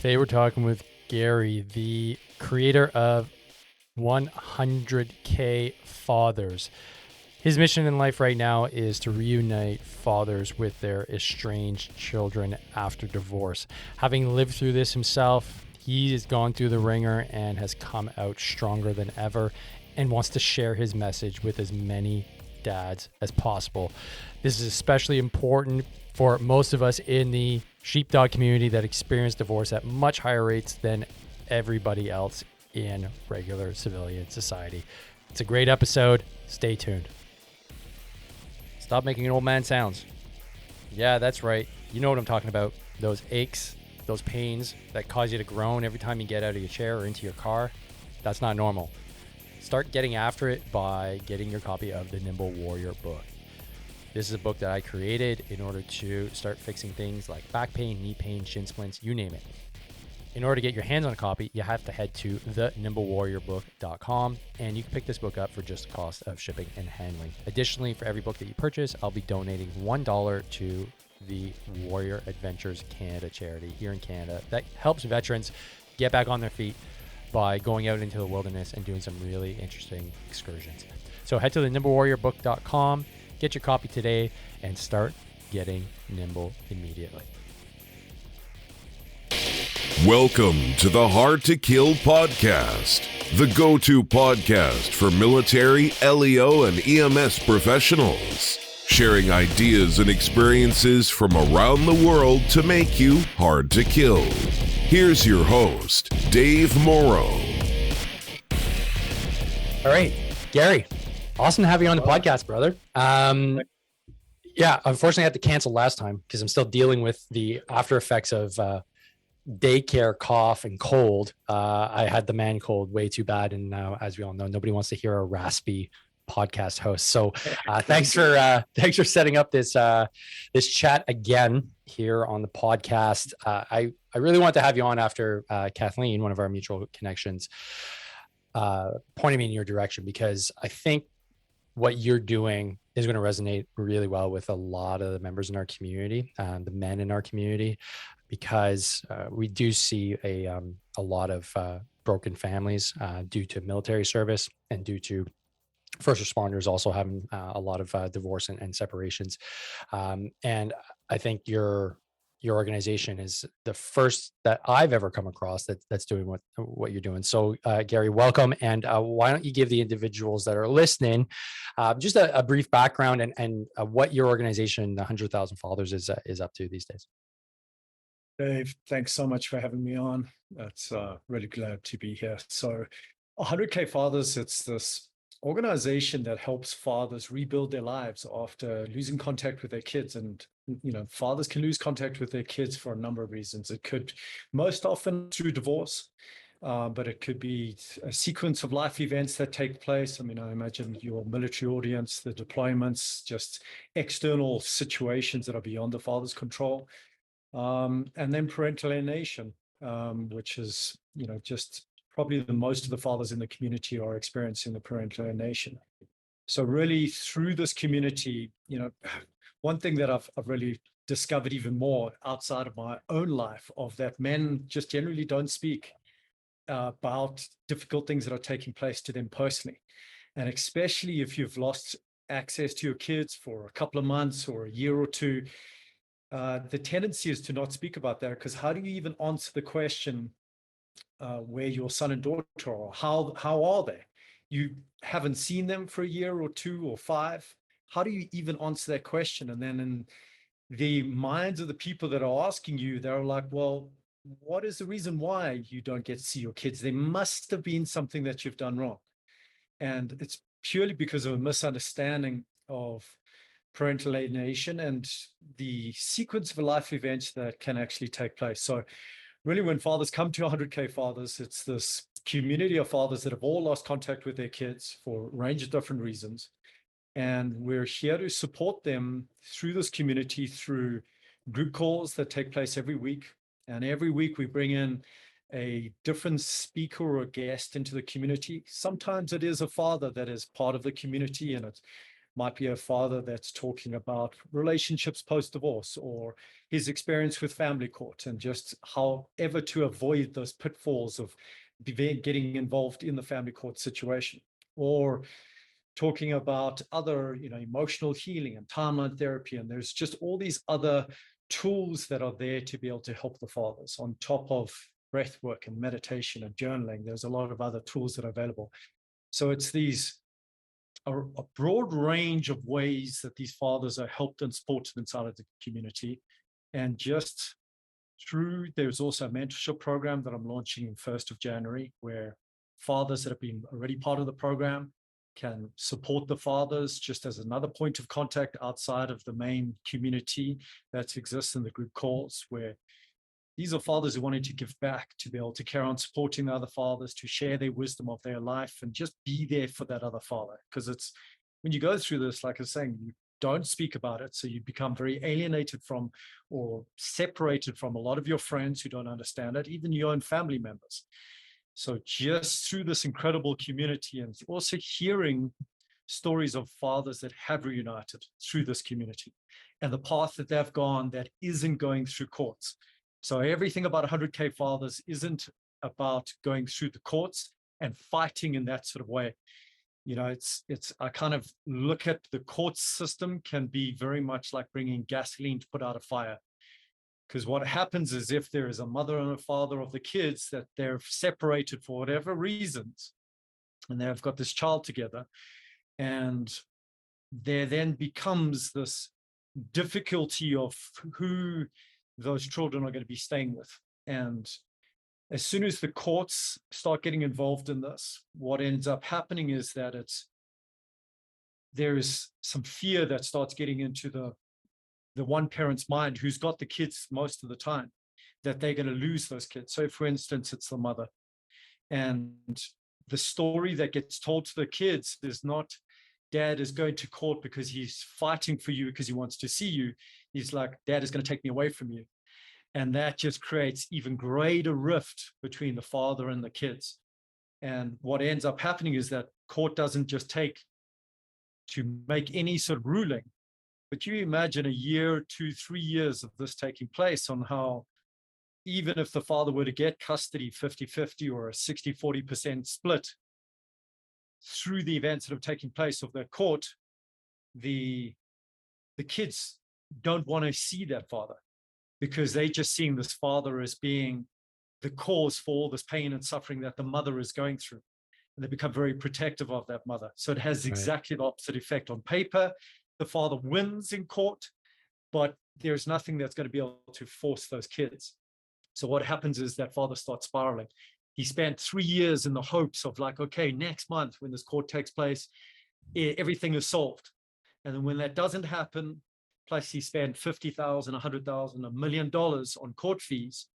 Today we're talking with Garry, the creator of 100K Fathers. His mission in life right now is to reunite fathers with their estranged children after divorce. Having lived through this himself, he has gone through the ringer and has come out stronger than ever and wants to share his message with as many dads as possible. This is especially important for most of us in the sheepdog community that experience divorce at much higher rates than everybody else in regular civilian society. It's a great episode. Stay tuned. Stop making old man sounds. Yeah, that's right. You know what I'm talking about. Those aches, those pains that cause you to groan every time you get out of your chair or into your car. That's not normal. Start getting after it by getting your copy of the Nimble Warrior book. This is a book that I created in order to start fixing things like back pain, knee pain, shin splints, you name it. In order to get your hands on a copy, you have to head to thenimblewarriorbook.com, and you can pick this book up for just the cost of shipping and handling. Additionally, for every book that you purchase, I'll be donating $1 to the Warrior Adventures Canada charity here in Canada that helps veterans get back on their feet by going out into the wilderness and doing some really interesting excursions. So head to thenimblewarriorbook.com, get your copy today, and start getting nimble immediately. Welcome to the Hard to Kill podcast, the go-to podcast for military, LEO, and EMS professionals, sharing ideas and experiences from around the world to make you hard to kill. Here's your host, Dave Morrow. All right, Garry, awesome to have you on the podcast, brother. Yeah, unfortunately I had to cancel last time because I'm still dealing with the after effects of daycare cough and cold. I had the man cold way too bad, and now, as we all know, nobody wants to hear a raspy podcast host. So thanks for setting up this chat again here on the podcast. I really want to have you on after Kathleen, one of our mutual connections, pointed me in your direction, because I think what you're doing is going to resonate really well with a lot of the members in our community, the men in our community, because we do see a lot of broken families due to military service and due to first responders also having a lot of divorce and separations. And I think your organization is the first that I've ever come across that's doing what you're doing. So Garry, welcome. And why don't you give the individuals that are listening just a brief background and what your organization, 100,000 Fathers, is up to these days. Dave, thanks so much for having me on. That's really glad to be here. So 100K Fathers, it's this organization that helps fathers rebuild their lives after losing contact with their kids. And, you know, fathers can lose contact with their kids for a number of reasons. It could most often through divorce, but it could be a sequence of life events that take place. I mean, I imagine your military audience, the deployments, just external situations that are beyond the father's control. And then parental alienation, which is, you know, just probably the most of the fathers in the community are experiencing the parental alienation. So really through this community, you know, one thing that I've really discovered even more outside of my own life of that men just generally don't speak about difficult things that are taking place to them personally. And especially if you've lost access to your kids for a couple of months or a year or two, the tendency is to not speak about that, because how do you even answer the question where your son and daughter are? How are they? You haven't seen them for a year or two or five. How do you even answer that question? And then in the minds of the people that are asking you, they're like, well, what is the reason why you don't get to see your kids? There must have been something that you've done wrong. And it's purely because of a misunderstanding of parental alienation and the sequence of life events that can actually take place. So really, when fathers come to 100K Fathers, it's this community of fathers that have all lost contact with their kids for a range of different reasons. And we're here to support them through this community through group calls that take place every week. And every week we bring in a different speaker or a guest into the community. Sometimes it is a father that is part of the community, and it's Might be a father that's talking about relationships post-divorce or his experience with family court and just however to avoid those pitfalls of getting involved in the family court situation. Or talking about other, emotional healing and timeline therapy. And there's just all these other tools that are there to be able to help the fathers on top of breath work and meditation and journaling. There's a lot of other tools that are available. So it's a broad range of ways that these fathers are helped and supported inside of the community. And just there's also a mentorship program that I'm launching in 1st of January, where fathers that have been already part of the program can support the fathers just as another point of contact outside of the main community that exists in the group calls, where these are fathers who wanted to give back, to be able to carry on supporting the other fathers, to share their wisdom of their life and just be there for that other father. Because it's when you go through this, like I was saying, you don't speak about it. So you become very alienated from or separated from a lot of your friends who don't understand it, even your own family members. So just through this incredible community and also hearing stories of fathers that have reunited through this community and the path that they've gone that isn't going through courts. So everything about 100K fathers isn't about going through the courts and fighting in that sort of way. I kind of look at the court system can be very much like bringing gasoline to put out a fire. Because what happens is if there is a mother and a father of the kids that they're separated for whatever reasons, and they've got this child together, and there then becomes this difficulty of who those children are going to be staying with. And as soon as the courts start getting involved in this, what ends up happening is that there is some fear that starts getting into the one parent's mind who's got the kids most of the time, that they're going to lose those kids. So for instance, it's the mother. And the story that gets told to the kids is not dad is going to court because he's fighting for you because he wants to see you. He's like, dad is going to take me away from you. And that just creates even greater rift between the father and the kids. And what ends up happening is that court doesn't just take to make any sort of ruling. But you imagine a year, 2, 3 years of this taking place on how, even if the father were to get custody 50-50 or a 60-40% split through the events that have taken place of the court, the kids don't want to see that father because they're just seeing this father as being the cause for all this pain and suffering that the mother is going through. And they become very protective of that mother. So it has exactly the opposite effect. On paper, the father wins in court, but there's nothing that's going to be able to force those kids. So what happens is that father starts spiraling. He spent 3 years in the hopes of like, okay, next month when this court takes place, everything is solved. And then when that doesn't happen, plus he spent $50,000, $100,000, $1 million on court fees,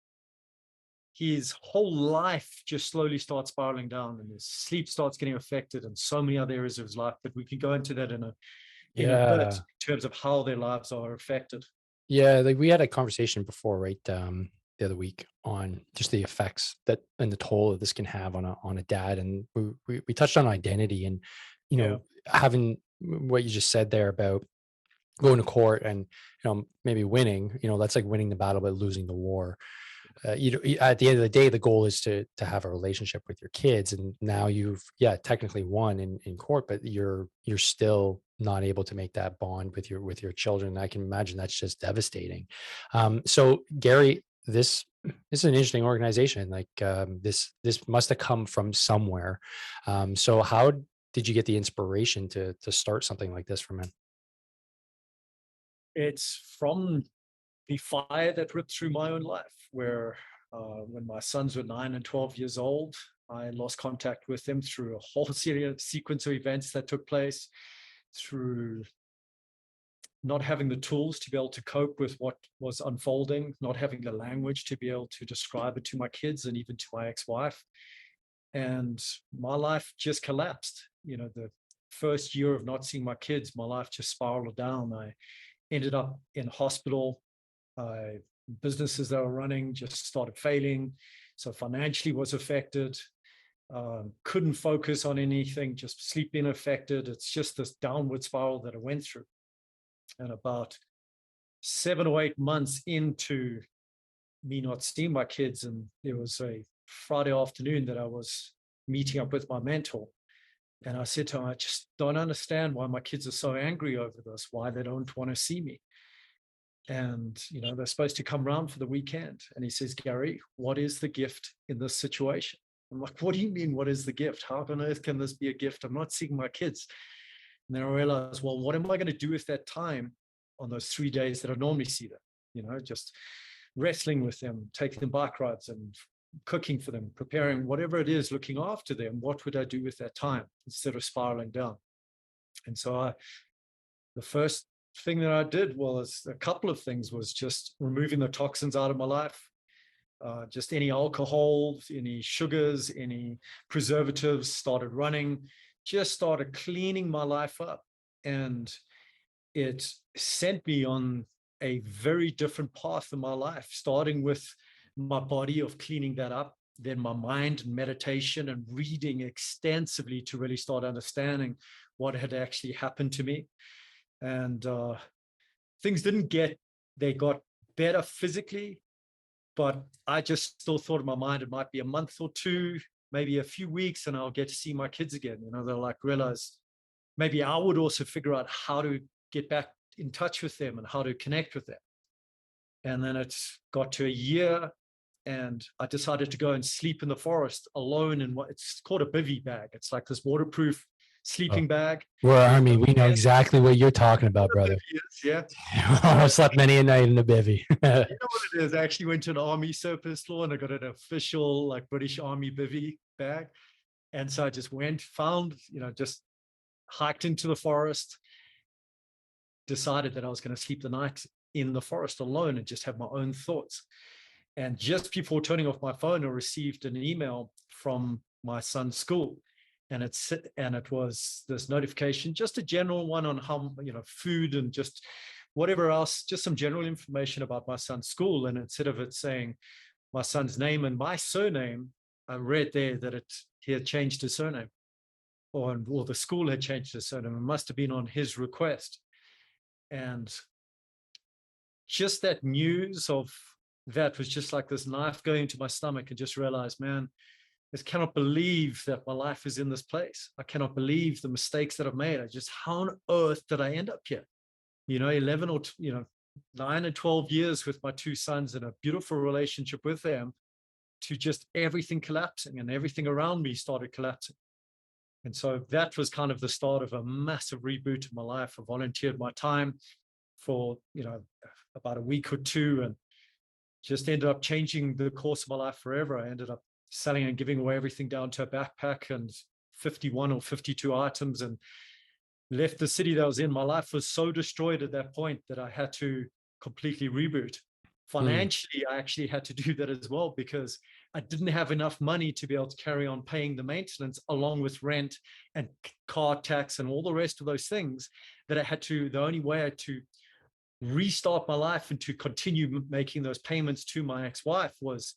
his whole life just slowly starts spiraling down and his sleep starts getting affected and so many other areas of his life. But we can go into that in a bit in terms of how their lives are affected. Yeah, like we had a conversation before, right? The other week on just the effects that and the toll that this can have on a dad, and we touched on identity and having what you just said there about going to court and maybe winning. That's like winning the battle but losing the war. At the end of the day, the goal is to have a relationship with your kids, and now you've technically won in court, but you're still not able to make that bond with your children. I can imagine that's just devastating. So Garry, this is an interesting organization. Like this must have come from somewhere. So how did you get the inspiration to start something like this for men? It's from the fire that ripped through my own life, where when my sons were 9 and 12 years old, I lost contact with them through a whole sequence of events that took place, through not having the tools to be able to cope with what was unfolding, not having the language to be able to describe it to my kids and even to my ex-wife. And my life just collapsed. The first year of not seeing my kids, my life just spiraled down. I ended up in hospital. Businesses that were running just started failing. So financially was affected. couldn't focus on anything, just sleep being affected. It's just this downward spiral that I went through. And about 7 or 8 months into me not seeing my kids, and there was a Friday afternoon that I was meeting up with my mentor. And I said to him, I just don't understand why my kids are so angry over this, why they don't want to see me. And, they're supposed to come around for the weekend. And he says, Garry, what is the gift in this situation? I'm like, what do you mean, what is the gift? How on earth can this be a gift? I'm not seeing my kids. And then I realized, well, what am I going to do with that time on those 3 days that I normally see them? Just wrestling with them, taking them bike rides and cooking for them, preparing whatever it is, looking after them. What would I do with that time instead of spiraling down? And so the first thing that I did was a couple of things, was just removing the toxins out of my life. Just any alcohol, any sugars, any preservatives, started running, just started cleaning my life up. And it sent me on a very different path in my life, starting with my body, of cleaning that up, then my mind and meditation and reading extensively to really start understanding what had actually happened to me. And things they got better physically, but I just still thought in my mind it might be a month or two, maybe a few weeks, and I'll get to see my kids again. They'll realize maybe I would also figure out how to get back in touch with them and how to connect with them. And then it's got to a year, and I decided to go and sleep in the forest alone in what it's called a bivy bag. It's like this waterproof sleeping bag. We're Army. We know exactly what you're talking about, brother. Yeah. I slept many a night in the bivy. You know what it is? I actually went to an army surplus law and I got an official British Army bivy bag. And so I just found, just hiked into the forest, decided that I was going to sleep the night in the forest alone and just have my own thoughts. And just before turning off my phone, I received an email from my son's school. And it was this notification, just a general one on how, food and just whatever else, just some general information about my son's school. And instead of it saying my son's name and my surname, I read there that he had changed his surname, or the school had changed his surname. It must have been on his request. And just that news of that was just like this knife going into my stomach, and just realized, man, I just cannot believe that my life is in this place. I cannot believe the mistakes that I've made. How on earth did I end up here? 11 or 9 and 12 years with my two sons and a beautiful relationship with them, to just everything collapsing, and everything around me started collapsing. And so that was kind of the start of a massive reboot of my life. I volunteered my time for, about a week or two, and just ended up changing the course of my life forever. I ended up selling and giving away everything down to a backpack and 51 or 52 items, and left the city that I was in. My life was so destroyed at that point that I had to completely reboot. Financially, I actually had to do that as well, because I didn't have enough money to be able to carry on paying the maintenance along with rent and car tax and all the rest of those things, that the only way I had to restart my life and to continue making those payments to my ex-wife was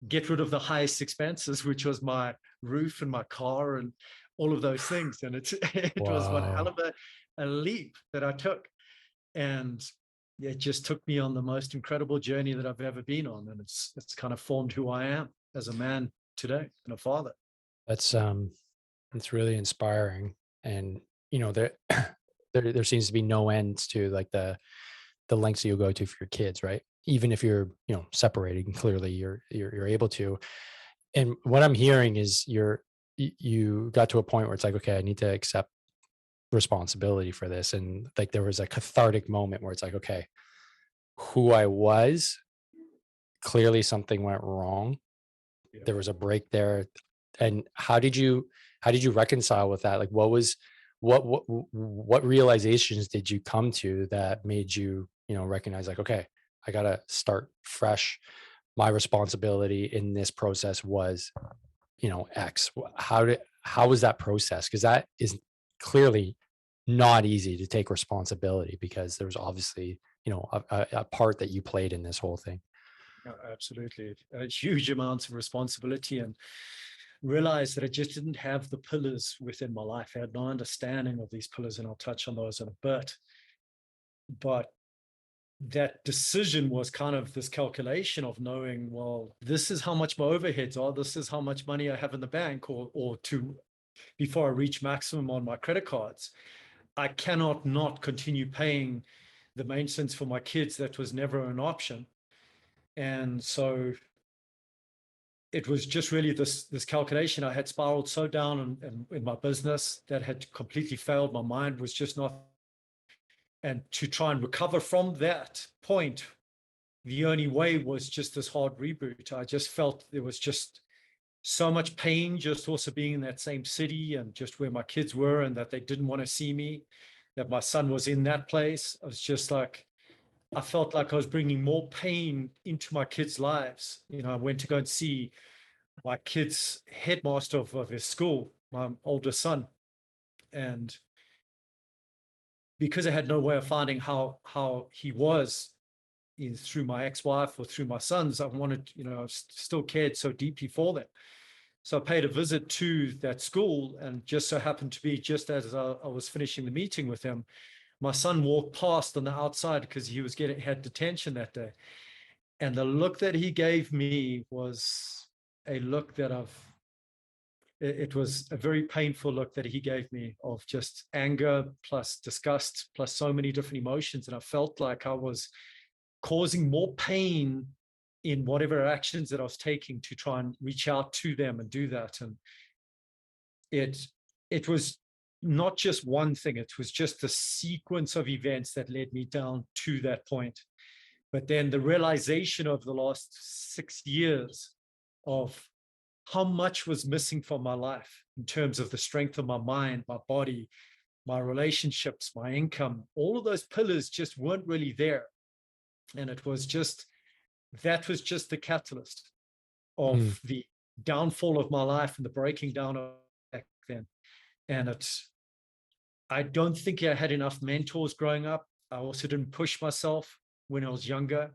get rid of the highest expenses, which was my roof and my car and all of those things. And it was one hell of a leap that I took. And it just took me on the most incredible journey that I've ever been on. And it's kind of formed who I am as a man today and a father. That's really inspiring. And, there seems to be no ends to the lengths you'll go to for your kids, right? Even if you're, separating, clearly you're able to. And what I'm hearing is you got to a point where it's like, okay, I need to accept responsibility for this. And there was a cathartic moment where it's like, okay, who I was, clearly something went wrong. Yeah. There was a break there. And how did you reconcile with that? What realizations did you come to that made you, recognize okay, I got to start fresh. My responsibility in this process was, X. How was that process? Because that is clearly not easy to take responsibility, because there was obviously, a part that you played in this whole thing. Absolutely. Huge amounts of responsibility. And realized that I just didn't have the pillars within my life. I had no understanding of these pillars, and I'll touch on those in a bit. But that decision was kind of this calculation of knowing, well, this is how much my overheads are, this is how much money I have in the bank, or to before I reach maximum on my credit cards. I cannot not continue paying the maintenance for my kids. That was never an option. And so it was just really this calculation. I had spiraled so down in my business that had completely failed. My mind was just not. And to try and recover from that point, the only way was just this hard reboot. I just felt there was just so much pain just also being in that same city and just where my kids were, and that they didn't want to see me, that my son was in that place. I was just like, I felt like I was bringing more pain into my kids' lives. I went to go and see my kid's headmaster of his school, my older son. And because I had no way of finding how he was through my ex-wife or through my sons, I wanted, I still cared so deeply for them. So I paid a visit to that school, and just so happened to be just as I was finishing the meeting with him, my son walked past on the outside because he was had detention that day. And the look that he gave me was a look that it was a very painful look that he gave me, of just anger plus disgust plus so many different emotions. And I felt like I was causing more pain in whatever actions that I was taking to try and reach out to them and do that. And it was not just one thing, it was just a sequence of events that led me down to that point. But then the realization of the last 6 years of how much was missing from my life in terms of the strength of my mind, my body, my relationships, my income, all of those pillars just weren't really there. And it was just, that was just the catalyst of the downfall of my life and the breaking down of back then. And I don't think I had enough mentors growing up. I also didn't push myself when I was younger.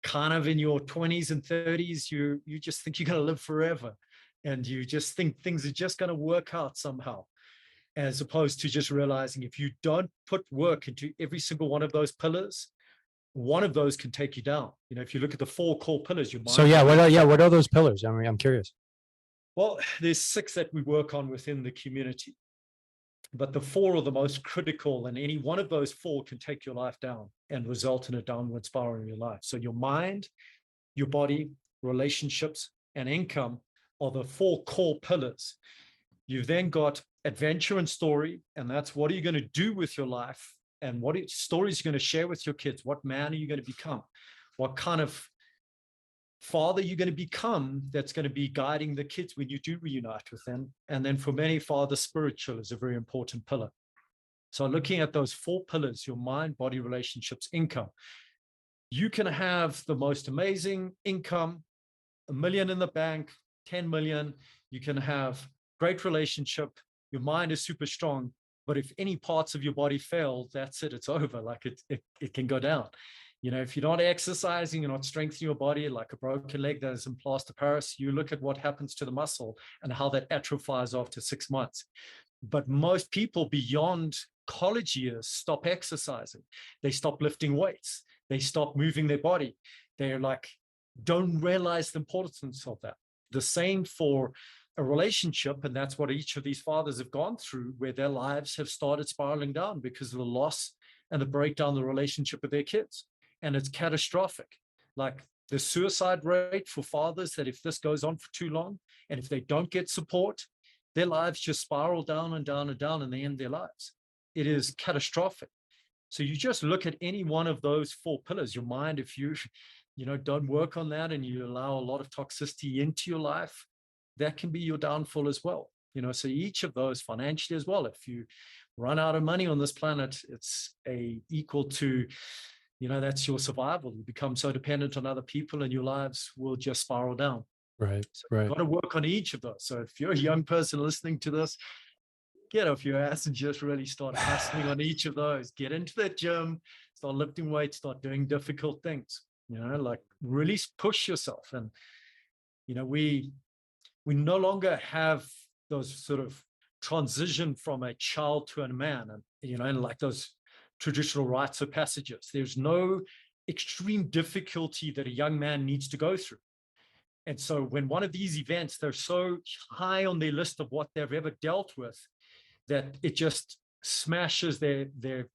Kind of in your 20s and 30s, you just think you're going to live forever, and you just think things are just going to work out somehow, as opposed to just realizing if you don't put work into every single one of those pillars, one of those can take you down. If you look at the 4 core pillars, your mind. So what are those pillars? I mean, I'm curious. Well, there's 6 that we work on within the community, but the 4 are the most critical, and any one of those 4 can take your life down and result in a downward spiral in your life. So your mind, your body, relationships, and income are the 4 core pillars. You've then got adventure and story, and that's what are you going to do with your life, and what stories you're going to share with your kids. What man are you going to become? What kind of father you're going to become that's going to be guiding the kids when you do reunite with them. And then for many fathers, spiritual is a very important pillar. So looking at those 4 pillars, your mind, body, relationships, income, you can have the most amazing income, $1 million in the bank, 10 million. You can have great relationship. Your mind is super strong, but if any parts of your body fail, that's it. It's over. Like it can go down. If you're not exercising, you're not strengthening your body, like a broken leg that is in plaster Paris, you look at what happens to the muscle and how that atrophies after 6 months. But most people beyond college years stop exercising. They stop lifting weights. They stop moving their body. They're like, don't realize the importance of that. The same for a relationship, and that's what each of these fathers have gone through, where their lives have started spiraling down because of the loss and the breakdown of the relationship with their kids. And it's catastrophic. Like the suicide rate for fathers, that if this goes on for too long, and if they don't get support, their lives just spiral down and down and down, and they end their lives. It is catastrophic. So you just look at any one of those 4 pillars. Your mind, if you don't work on that and you allow a lot of toxicity into your life, that can be your downfall as well. So each of those, financially as well, if you run out of money on this planet, it's equal to, that's your survival. You become so dependent on other people and your lives will just spiral down. Right. So right. You've got to work on each of those. So if you're a young person listening to this, get off your ass and just really start hustling on each of those. Get into the gym, start lifting weights, start doing difficult things, like really push yourself. And, we we no longer have those sort of transition from a child to a man, and like those traditional rites of passages. There's no extreme difficulty that a young man needs to go through. And so when one of these events, they're so high on their list of what they've ever dealt with, that it just smashes their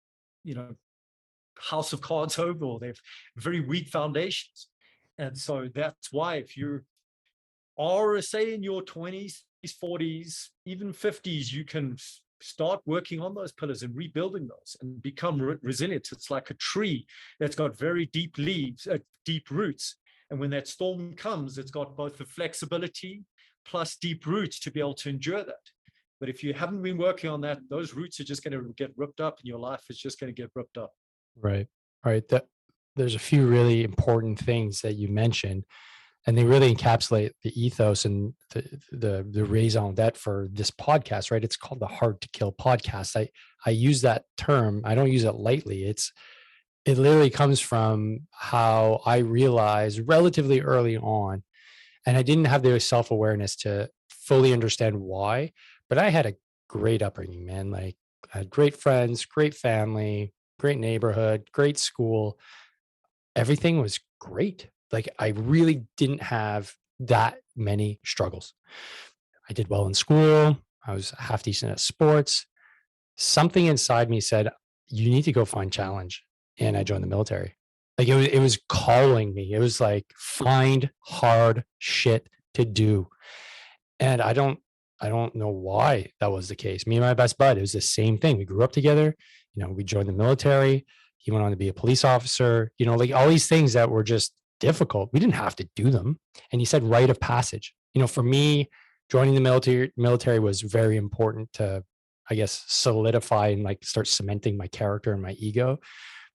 house of cards over, or their very weak foundations. And so that's why, if you are, say, in your 20s, 40s, even 50s, you can start working on those pillars and rebuilding those and become resilient. It's like a tree that's got very deep leaves, deep roots. And when that storm comes, it's got both the flexibility plus deep roots to be able to endure that. But if you haven't been working on that, those roots are just going to get ripped up, and your life is just going to get ripped up. Right. Right. There's a few really important things that you mentioned, and they really encapsulate the ethos and the raison d'etre for this podcast, right? It's called the Hard to Kill podcast. I use that term. I don't use it lightly. It literally comes from how I realized relatively early on, and I didn't have the self-awareness to fully understand why, but I had a great upbringing, man. Like, I had great friends, great family, great neighborhood, great school. Everything was great. Like, I really didn't have that many struggles. I did well in school. I was half decent at sports. Something inside me said, you need to go find challenge. And I joined the military. Like, it was calling me. It was like, find hard shit to do. And I don't know why that was the case. Me and my best bud, it was the same thing. We grew up together. We joined the military. He went on to be a police officer, like all these things that were just difficult. We didn't have to do them. And he said rite of passage. For me, joining the military was very important to, I guess, solidify and like start cementing my character and my ego,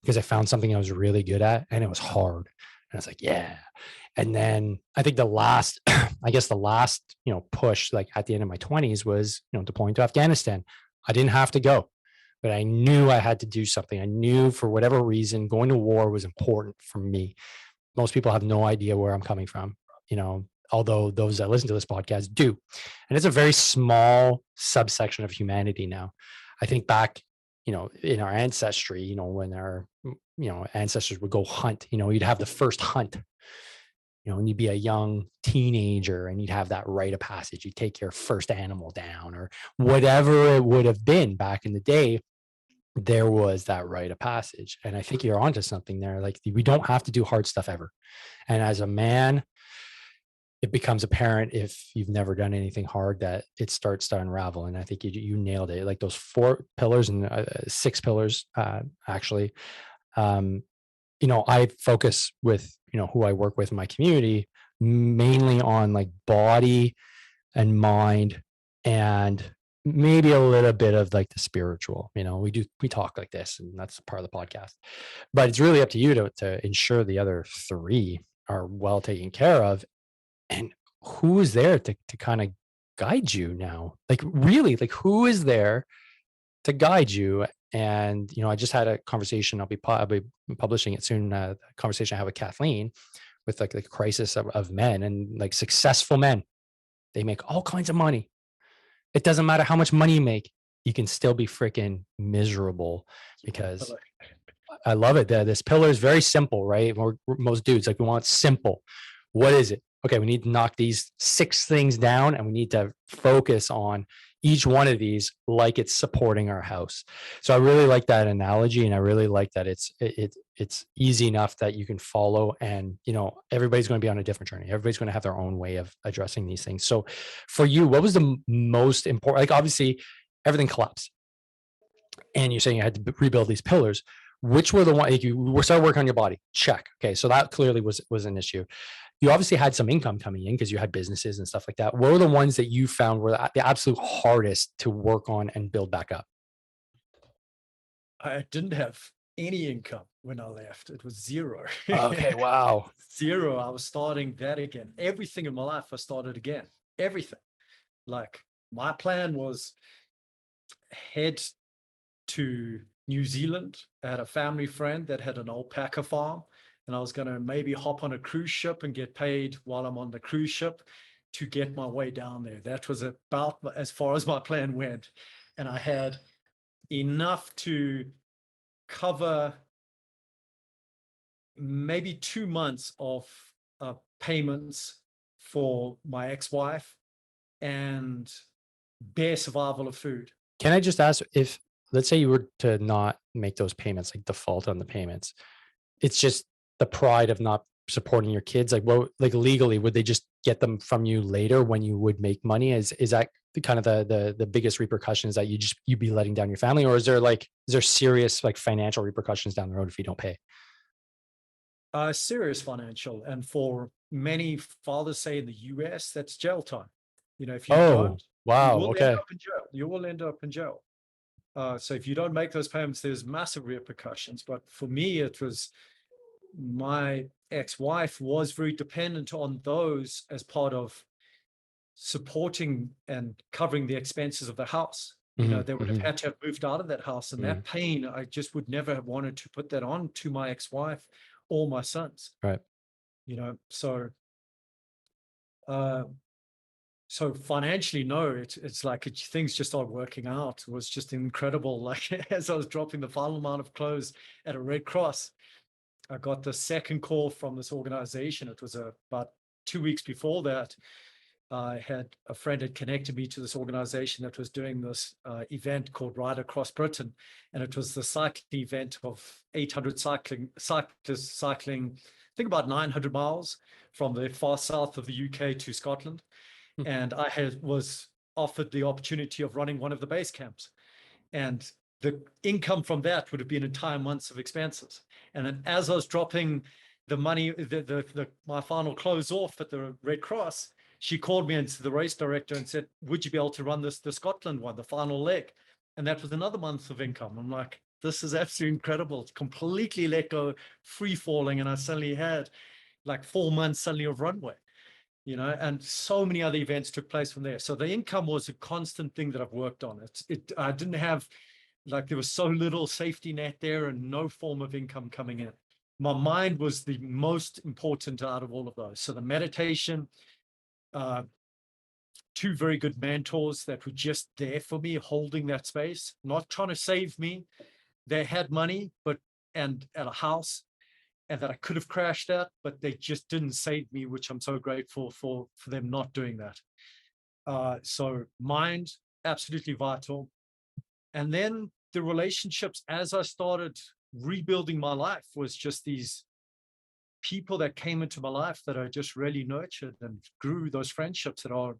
because I found something I was really good at, and it was hard. And I was like, yeah. And then I think the last push, like at the end of my 20s, was, deploying to Afghanistan. I didn't have to go, but I knew I had to do something. I knew, for whatever reason, going to war was important for me. Most people have no idea where I'm coming from, although those that listen to this podcast do. And it's a very small subsection of humanity now. I think back, in our ancestry, when our, ancestors would go hunt, you'd have the first hunt, and you'd be a young teenager and you'd have that rite of passage. You'd take your first animal down, or whatever it would have been back in the day. There was that rite of passage. And I think you're onto something there. Like, we don't have to do hard stuff ever. And as a man, it becomes apparent, if you've never done anything hard, that it starts to unravel. And I think you nailed it. Like, those 4 pillars and 6 pillars, actually. I focus with, who I work with in my community, mainly on like body and mind, and maybe a little bit of like the spiritual. We talk like this, and that's part of the podcast. But it's really up to you to ensure the other 3 are well taken care of. And who is there to kind of guide you now? Like, really, like, who is there to guide you? And, I just had a conversation. I'll be publishing it soon. A conversation I have with Kathleen, with like the crisis of men, and like successful men. They make all kinds of money. It doesn't matter how much money you make. You can still be freaking miserable, because I love it. This pillar is very simple, right? Most dudes, like, we want simple. What is it? Okay, we need to knock these 6 things down, and we need to focus on each one of these like it's supporting our house. So I really like that analogy, and I really like that it's easy enough that you can follow. And everybody's going to be on a different journey. Everybody's going to have their own way of addressing these things. So for you, what was the most important? Like, obviously everything collapsed, and you're saying you had to rebuild these pillars. Which were the one, like, you started working on your body? Check. Okay, so that clearly was an issue. You obviously had some income coming in because you had businesses and stuff like that. What were the ones that you found were the absolute hardest to work on and build back up? I didn't have any income when I left. It was 0. Okay, wow. 0. I was starting that again. Everything in my life, I started again. Everything. Like, my plan was head to New Zealand. I had a family friend that had an alpaca farm, and I was going to maybe hop on a cruise ship and get paid while I'm on the cruise ship. to get my way down there. That was about as far as my plan went. And I had enough to cover maybe 2 months of payments for my ex-wife and bare survival of food. Can I just ask, if let's say you were to not make those payments, like default on the payments, it's just the pride of not supporting your kids, like what, like legally, would they just get them from you later when you would make money? Is that kind of the biggest repercussions, that you'd be letting down your family? Or is there serious like financial repercussions down the road if you don't pay? Serious financial, and for many fathers, say in the US, that's jail time. If you Oh, don't, you wow. will end Okay. up in jail. You will end up in jail. So if you don't make those payments, there's massive repercussions. But for me, it was, my ex-wife was very dependent on those as part of supporting and covering the expenses of the house. They would have had to have moved out of that house, and that pain, I just would never have wanted to put that on to my ex-wife or my sons. Right. So so financially, no, it's like things just started working out. It was just incredible. Like as I was dropping the final amount of clothes at a Red Cross, I got the second call from this organization. It was about 2 weeks before that. I had a friend had connected me to this organization that was doing this event called Ride Across Britain. And it was the cycling event of 800 cyclists cycling, I think about 900 miles from the far south of the UK to Scotland. And I was offered the opportunity of running one of the base camps. And the income from that would have been entire months of expenses. And then as I was dropping the money, my final clothes off at the Red Cross, she called me into the race director and said, would you be able to run the Scotland one, the final leg? And that was another month of income. I'm like, this is absolutely incredible. It's completely let go, free falling. And I suddenly had like 4 months suddenly of runway, and so many other events took place from there. So the income was a constant thing that I've worked on. I didn't have, like, there was so little safety net there and no form of income coming in. My mind was the most important out of all of those. So the meditation, 2 very good mentors that were just there for me, holding that space, not trying to save me. They had money, and at a house, and that I could have crashed at, but they just didn't save me, which I'm so grateful for them not doing that. So mind, absolutely vital. And then the relationships, as I started rebuilding my life, was just these people that came into my life that I just really nurtured and grew those friendships that are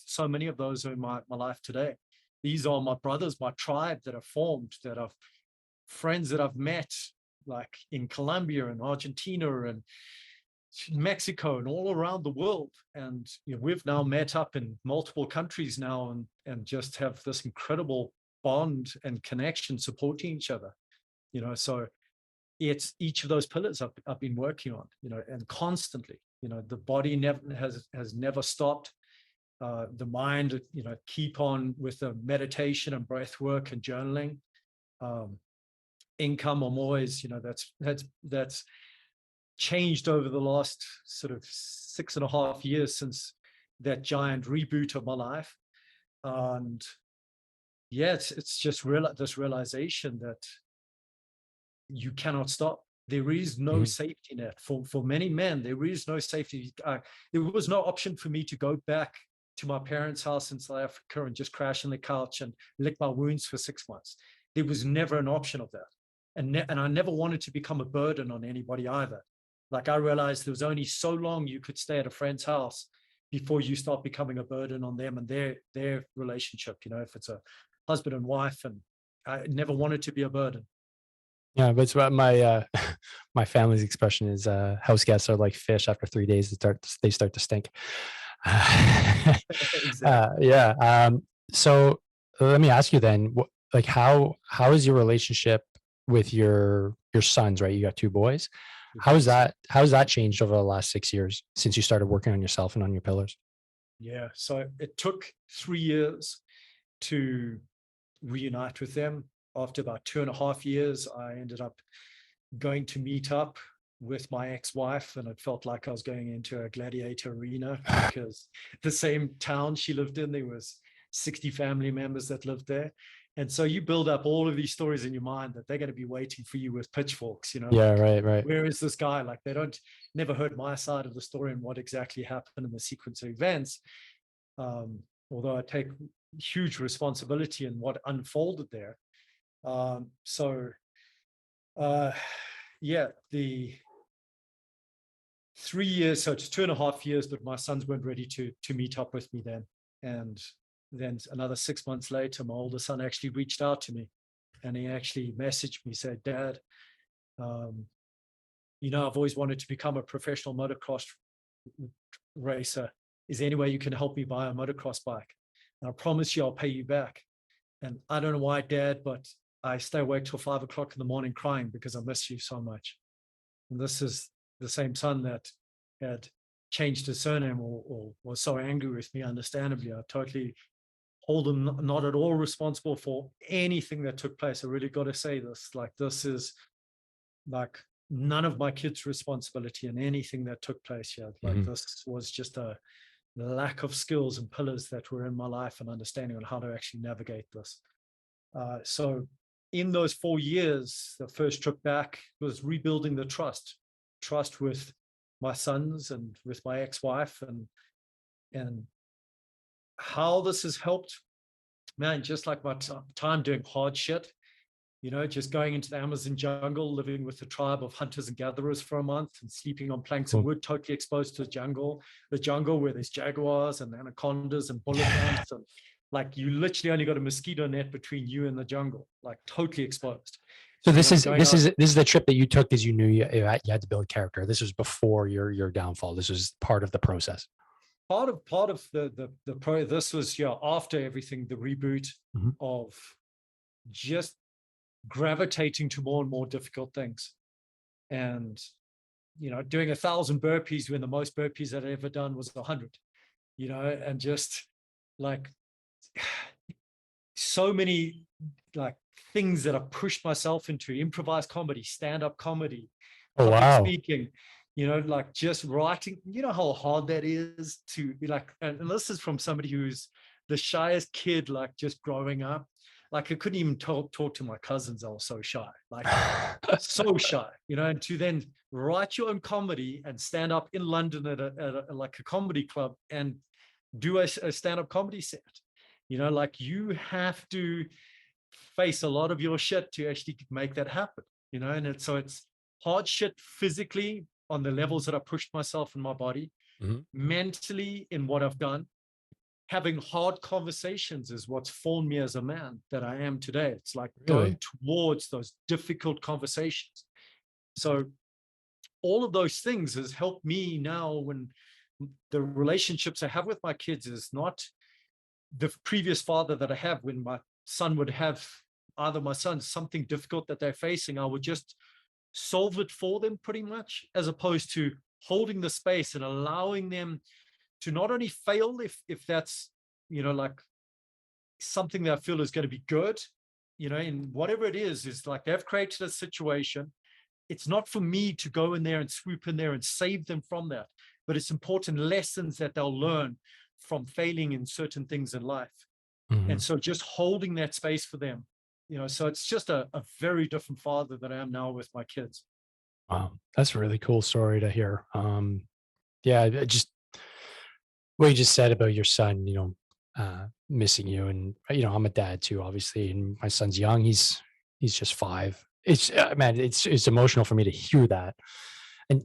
so many of those are in my life today. These are my brothers, my tribe that have formed, that I've friends that I've met, like in Colombia and Argentina and Mexico and all around the world. And we've now met up in multiple countries now, and just have this incredible bond and connection, supporting each other. So it's each of those pillars I've been working on, and constantly. The body has never stopped. The mind, keep on with the meditation and breath work and journaling. Income, I'm always, that's changed over the last sort of 6.5 years since that giant reboot of my life. And yeah, it's just this realization that you cannot stop. There is no safety net for many men. There is no safety. There was no option for me to go back to my parents' house in South Africa and just crash on the couch and lick my wounds for 6 months. There was never an option of that. And I never wanted to become a burden on anybody either. Like, I realized there was only so long you could stay at a friend's house before you start becoming a burden on them and their relationship, if it's a husband and wife. And I never wanted to be a burden. Yeah, but it's what my my family's expression is, house guests are like fish. After 3 days, they start to stink. Exactly. Yeah. So let me ask you then, like how is your relationship with your sons? Right, you got 2 boys. How's that changed over the last 6 years since you started working on yourself and on your pillars? Yeah. So it took 3 years to reunite with them. After about 2.5 years, I ended up going to meet up with my ex-wife, and it felt like I was going into a gladiator arena because the same town she lived in, there was 60 family members that lived there. And so you build up all of these stories in your mind that they're going to be waiting for you with pitchforks, Yeah, like, right. where is this guy? Like, they never heard my side of the story and what exactly happened in the sequence of events. Although I take huge responsibility in what unfolded there. Yeah, the 3 years, so it's 2.5 years, but my sons weren't ready to meet up with me then. And then another 6 months later, my older son actually reached out to me, and he actually messaged me, said, "Dad, I've always wanted to become a professional motocross racer. Is there any way you can help me buy a motocross bike? And I promise you I'll pay you back." And I don't know why, Dad, but I stay awake till 5 o'clock in the morning crying because I miss you so much. And this is the same son that had changed his surname or was so angry with me, understandably. I totally hold him not at all responsible for anything that took place. I really got to say this. Like, this is like none of my kids' responsibility in anything that took place here. Like, this was just a lack of skills and pillars that were in my life and understanding on how to actually navigate this. So in those 4 years, the first trip back was rebuilding the trust with my sons and with my ex-wife, and how this has helped, man, just like my time doing hard shit, just going into the Amazon jungle, living with a tribe of hunters and gatherers for a month and sleeping on planks and wood, totally exposed to the jungle where there's jaguars and anacondas and bullet ants. And like, you literally only got a mosquito net between you and the jungle, like totally exposed. So this is the trip that you took because you knew you had to build character. This was before your downfall. This was part of the process. Part of this was after everything, the reboot of just gravitating to more and more difficult things, and doing 1,000 burpees when the most burpees I'd ever done was 100, and just like so many like things that I pushed myself into: improvised comedy, stand-up comedy, public speaking, like just writing. How hard that is to be like, and this is from somebody who's the shyest kid, like just growing up. Like, I couldn't even talk to my cousins. I was so shy, like so shy, and to then write your own comedy and stand up in London at a comedy club and do a stand-up comedy set. Like, you have to face a lot of your shit to actually make that happen, and it's hard shit physically on the levels that I pushed myself in my body, mentally in what I've done. Having hard conversations is what's formed me as a man that I am today. It's like going towards those difficult conversations. So all of those things has helped me now when the relationships I have with my kids is not the previous father that I have. When my son would have, either my son, something difficult that they're facing, I would just solve it for them pretty much, as opposed to holding the space and allowing them to not only fail if that's, like something that I feel is going to be good, in whatever it is like they've created a situation. It's not for me to go in there and swoop in there and save them from that, but it's important lessons that they'll learn from failing in certain things in life. And so just holding that space for them, so it's just a very different father that I am now with my kids. Wow. That's a really cool story to hear. Yeah, just what you just said about your son, missing you. And, I'm a dad too, obviously, and my son's young. He's just 5. It's man, it's emotional for me to hear that. And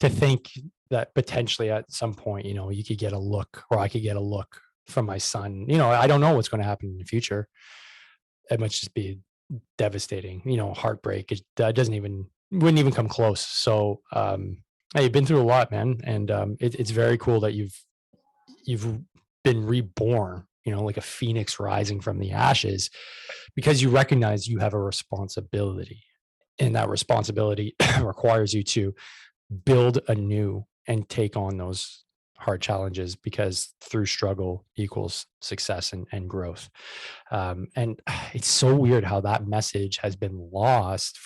to think that potentially at some point, you could get a look, or I could get a look from my son. I don't know what's going to happen in the future. It might just be devastating, heartbreak. It wouldn't even come close. So, hey, you've been through a lot, man. And it's very cool that you've been reborn, like a phoenix rising from the ashes, because you recognize you have a responsibility, and that responsibility requires you to build anew and take on those hard challenges, because through struggle equals success and growth. And it's so weird how that message has been lost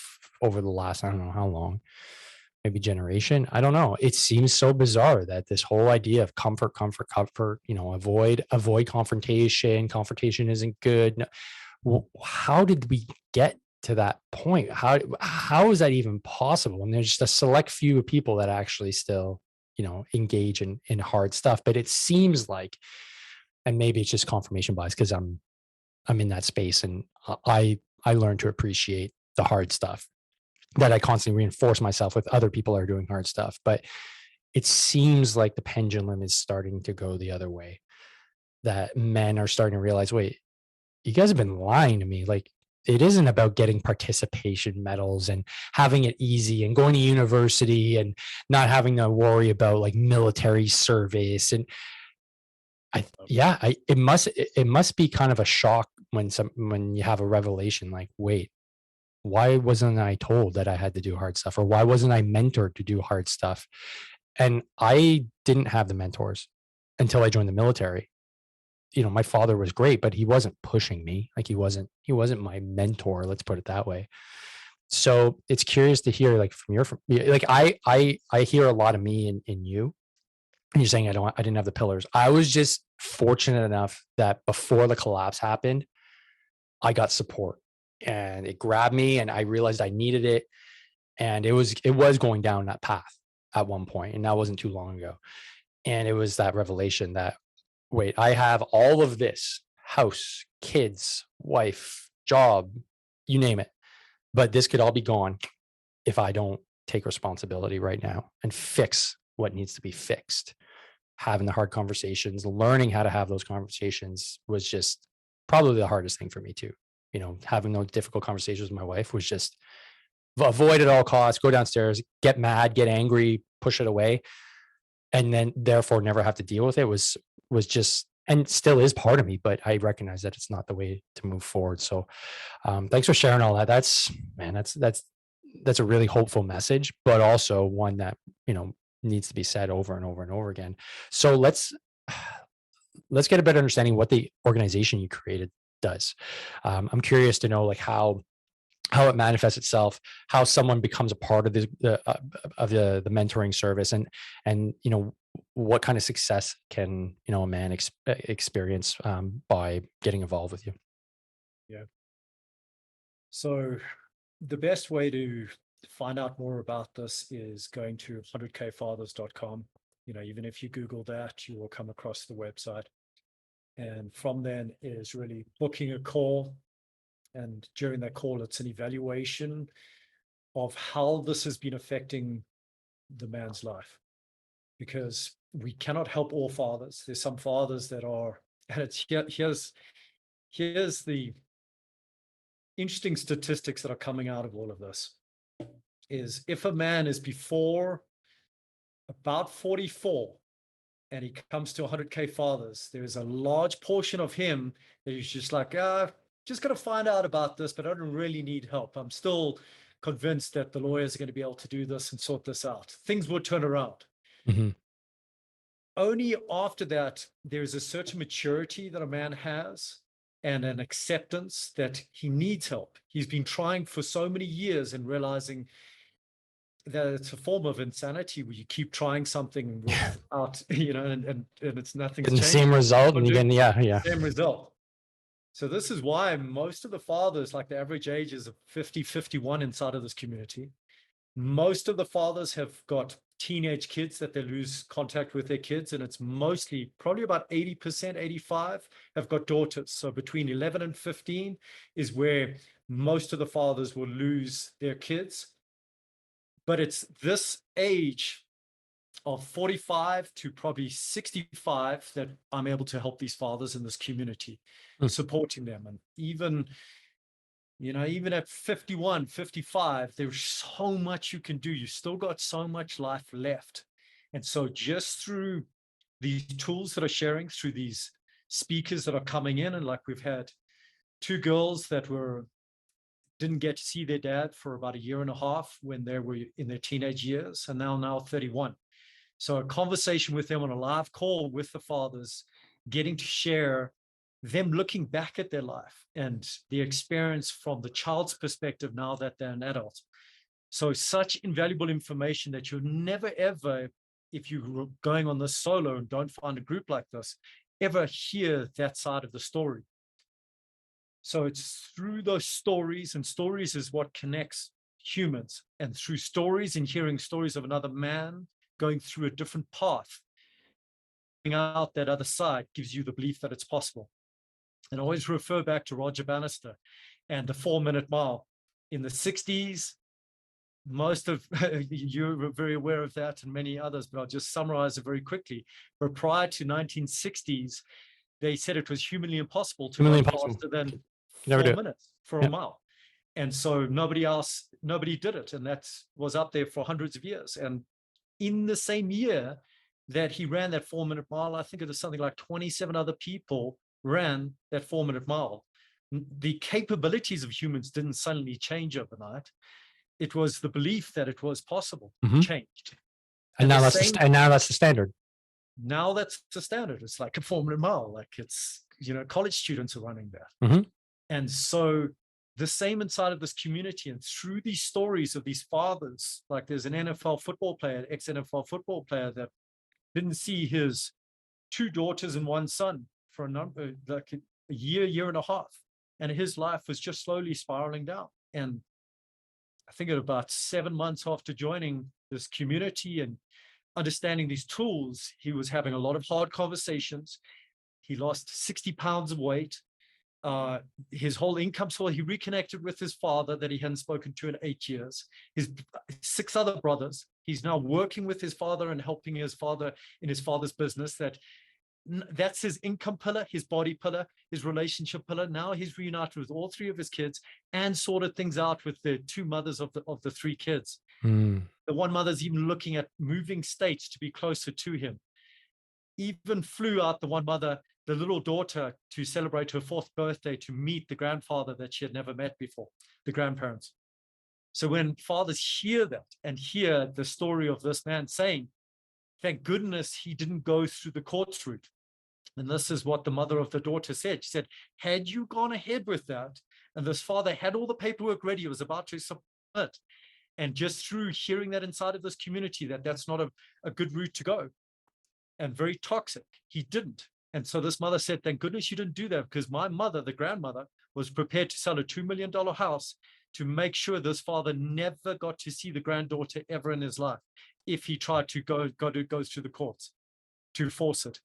over the last, I don't know how long, maybe generation. I don't know. It seems so bizarre that this whole idea of comfort, avoid confrontation. Confrontation isn't good. How did we get to that point? How is that even possible? And there's just a select few of people that actually still, engage in hard stuff. But it seems like, and maybe it's just confirmation bias because I'm in that space, and I learned to appreciate the hard stuff that I constantly reinforce myself with other people are doing hard stuff. But it seems like the pendulum is starting to go the other way, that men are starting to realize, wait, you guys have been lying to me. Like, it isn't about getting participation medals and having it easy and going to university and not having to worry about like military service. And it must be kind of a shock when you have a revelation like, wait, why wasn't I told that I had to do hard stuff, or why wasn't I mentored to do hard stuff? And I didn't have the mentors until I joined the military. My father was great, but he wasn't pushing me. Like, he wasn't my mentor, let's put it that way. So it's curious to hear, like, like, I hear a lot of me in you. And you're saying I didn't have the pillars. I was just fortunate enough that before the collapse happened, I got support, and it grabbed me, and I realized I needed it. And it was going down that path at one point, and that wasn't too long ago. And it was that revelation that, wait, I have all of this: house, kids, wife, job, you name it. But this could all be gone if I don't take responsibility right now and fix what needs to be fixed. Having the hard conversations, learning how to have those conversations was just probably the hardest thing for me too. Having those difficult conversations with my wife was just avoid at all costs, go downstairs, get mad, get angry, push it away, and then therefore never have to deal with it was just, and still is part of me, but I recognize that it's not the way to move forward. So thanks for sharing all that. That's a really hopeful message, but also one that needs to be said over and over and over again. So let's get a better understanding what the organization you created does. I'm curious to know, like, how it manifests itself, how someone becomes a part of the mentoring service, and what kind of success can a man experience by getting involved with you. Yeah. So the best way to find out more about this is going to 100kfathers.com. Even if you Google that, you will come across the website. And from then is really booking a call. And during that call, it's an evaluation of how this has been affecting the man's life. Because we cannot help all fathers. There's some fathers that are, and here's the interesting statistics that are coming out of all of this, is if a man is before about 44 and he comes to 100K fathers, there's a large portion of him that is just like, just going to find out about this, but I don't really need help. I'm still convinced that the lawyers are going to be able to do this and sort this out. Things will turn around. Mm-hmm. Only after that, there's a certain maturity that a man has and an acceptance that he needs help. He's been trying for so many years and realizing that it's a form of insanity where you keep trying something without, and it's nothing's Getting the changed. same result, and again, yeah. Same result. So this is why most of the fathers, like the average age is 50, 51 inside of this community. Most of the fathers have got teenage kids that they lose contact with their kids, and it's mostly probably about 80%, 85 have got daughters. So between 11 and 15 is where most of the fathers will lose their kids. But it's this age of 45 to probably 65 that I'm able to help these fathers in this community, supporting them. And even at 51, 55, there's so much you can do. You still got so much life left. And so just through these tools that are sharing, through these speakers that are coming in, and like we've had 2 girls that didn't get to see their dad for about a year and a half when they were in their teenage years, and now 31. So a conversation with them on a live call with the fathers, getting to share them looking back at their life and the experience from the child's perspective now that they're an adult. So such invaluable information that you'll never, ever, if you're going on this solo and don't find a group like this, ever hear that side of the story. So it's through those stories, and stories is what connects humans. And through stories and hearing stories of another man going through a different path, out that other side gives you the belief that it's possible. And I always refer back to Roger Bannister and the 4-minute mile. In the 60s, most of you're very aware of that and many others, but I'll just summarize it very quickly. But prior to 1960s, they said it was humanly impossible to run faster than 4 minutes for a mile. And so nobody did it. And that was up there for hundreds of years. And in the same year that he ran that 4-minute mile, I think it was something like 27 other people ran that 4-minute mile. The capabilities of humans didn't suddenly change overnight. It was the belief that it was possible changed. And now that's the standard. Now that's the standard. It's like a 4-minute mile. Like it's, college students are running that. And so the same inside of this community, and through these stories of these fathers, like there's an NFL football player, ex-NFL football player, that didn't see his 2 daughters and 1 son for a year and a half. And his life was just slowly spiraling down. And I think at about 7 months after joining this community and understanding these tools, he was having a lot of hard conversations. He lost 60 pounds of weight. His whole income, so he reconnected with his father that he hadn't spoken to in 8 years. His 6 other brothers. He's now working with his father and helping his father in his father's business. That's his income pillar, his body pillar, his relationship pillar. Now he's reunited with all 3 of his kids and sorted things out with the 2 mothers of the 3 kids. The one mother's even looking at moving states to be closer to him. Even flew out the one mother, the little daughter, to celebrate her 4th birthday, to meet the grandfather that she had never met before, the grandparents. So when fathers hear that and hear the story of this man saying, thank goodness he didn't go through the courts route. And this is what the mother of the daughter said. She said, had you gone ahead with that, and this father had all the paperwork ready, he was about to submit, and just through hearing that inside of this community, that's not a good route to go and very toxic, he didn't. And so this mother said, thank goodness you didn't do that, because my mother, the grandmother, was prepared to sell a $2 million house to make sure this father never got to see the granddaughter ever in his life if he tried to go through the courts to force it.